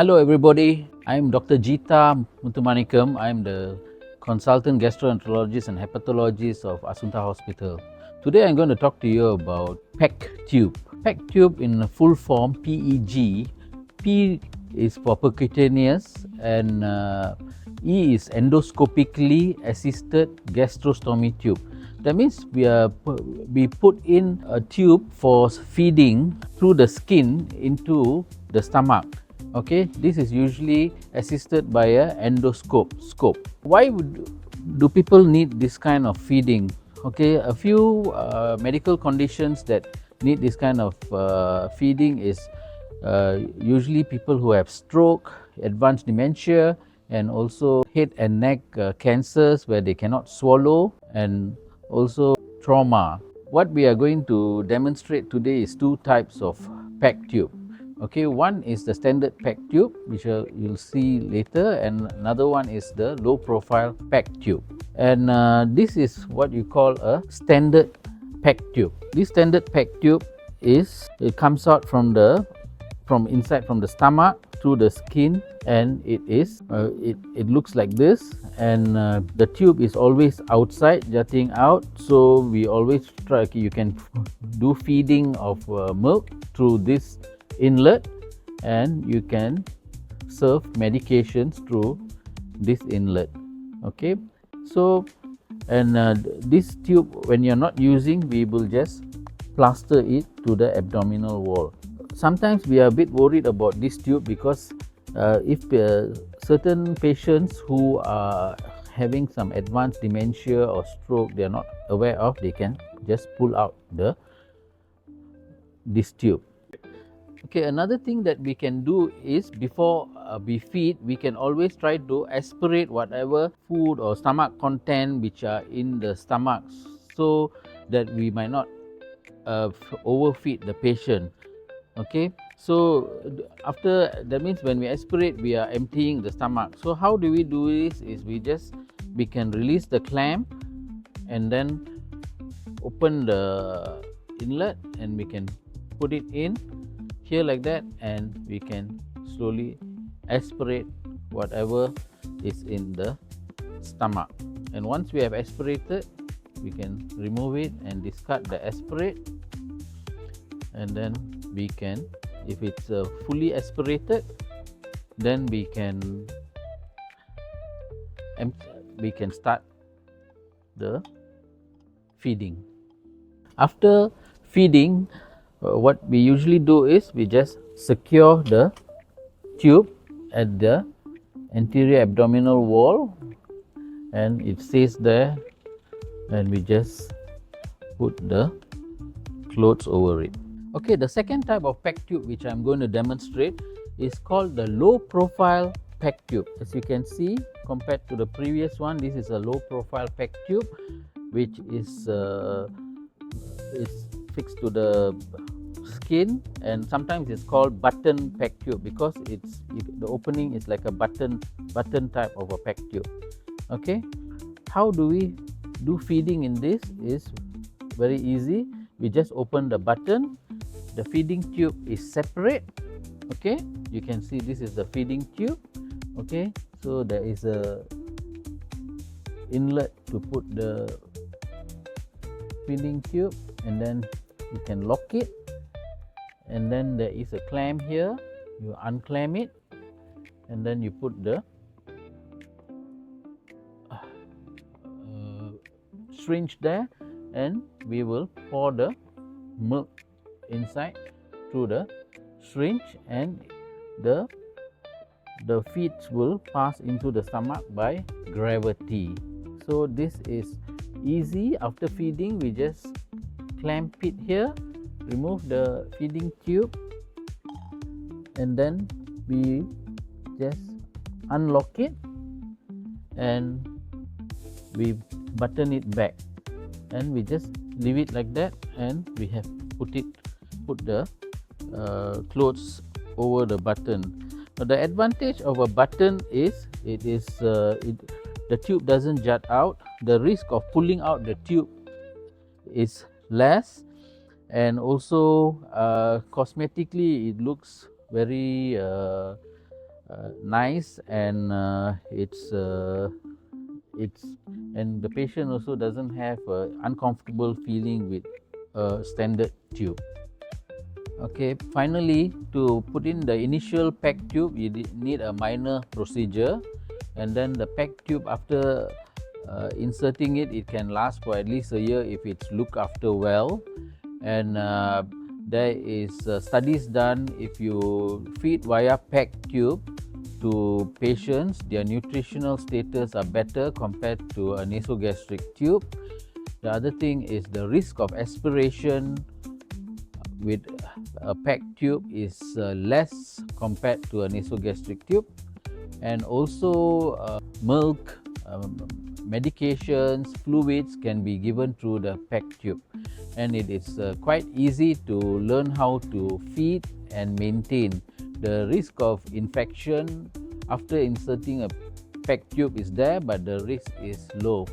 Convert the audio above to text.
Hello everybody, I'm Dr. Jeeta Muthumanikam. I'm the consultant gastroenterologist and hepatologist of Assunta Hospital. Today I'm going to talk to you about PEG tube. PEG tube in full form, PEG. P is for percutaneous and E is endoscopically assisted gastrostomy tube. That means we put in a tube for feeding through the skin into the stomach. Okay, this is usually assisted by a endoscope. Why do people need this kind of feeding? Okay, a few medical conditions that need this kind of feeding is usually people who have stroke, advanced dementia, and also head and neck cancers where they cannot swallow, and also trauma. What we are going to demonstrate today is two types of PEG tube. Okay, one is the standard PEG tube, which you'll see later, and another one is the low profile PEG tube. And this is what you call a standard PEG tube. This standard PEG tube comes out from the stomach through the skin, and it looks like this, and the tube is always outside, jutting out. So we always try, you can do feeding of milk through this inlet, and you can serve medications through this inlet. Okay, so and this tube, when you're not using, we will just plaster it to the abdominal wall. Sometimes we are a bit worried about this tube because if certain patients who are having some advanced dementia or stroke, they are not aware of, they can just pull out this tube. Okay, another thing that we can do is before we feed, we can always try to aspirate whatever food or stomach content which are in the stomach, so that we might not overfeed the patient. Okay, so after that, means when we aspirate, we are emptying the stomach. So how do we do this? Is we can release the clamp and then open the inlet, and we can put it in here like that, and we can slowly aspirate whatever is in the stomach. And once we have aspirated, we can remove it and discard the aspirate, and then we can, if it's fully aspirated, then we can start the feeding. After feeding, what we usually do is we just secure the tube at the anterior abdominal wall, and it stays there, and we just put the clothes over it. Okay, the second type of PEG tube which I'm going to demonstrate is called the low profile PEG tube. As you can see, compared to the previous one, this is a low profile PEG tube which is fixed to the skin, and sometimes it's called button PEG tube because the opening is like a button type of a PEG tube. Okay, how do we do feeding in this? Is very easy. We just open the button. The feeding tube is separate. Okay, you can see this is the feeding tube. Okay, so there is a inlet to put the feeding tube, and then you can lock it, and then there is a clamp here. You unclamp it, and then you put the syringe there, and we will pour the milk inside through the syringe, and the feeds will pass into the stomach by gravity. So this is easy. After feeding, we just clamp it here, remove the feeding tube, and then we just unlock it, and we button it back, and we just leave it like that, and we have put the clothes over the button. Now, the advantage of a button is the tube doesn't jut out. The risk of pulling out the tube is less, and also cosmetically it looks very nice, and and the patient also doesn't have uncomfortable feeling with a standard tube. Okay, finally, to put in the initial PEG tube, you need a minor procedure, and then the PEG tube, after inserting it, it can last for at least a year if it's looked after well. And there is studies done. If you feed via PEG tube to patients, their nutritional status are better compared to a nasogastric tube. The other thing is the risk of aspiration with a PEG tube is less compared to a nasogastric tube, and also milk, medications, fluids can be given through the PEG tube, and it is quite easy to learn how to feed and maintain. The risk of infection after inserting a PEG tube is there, but the risk is low.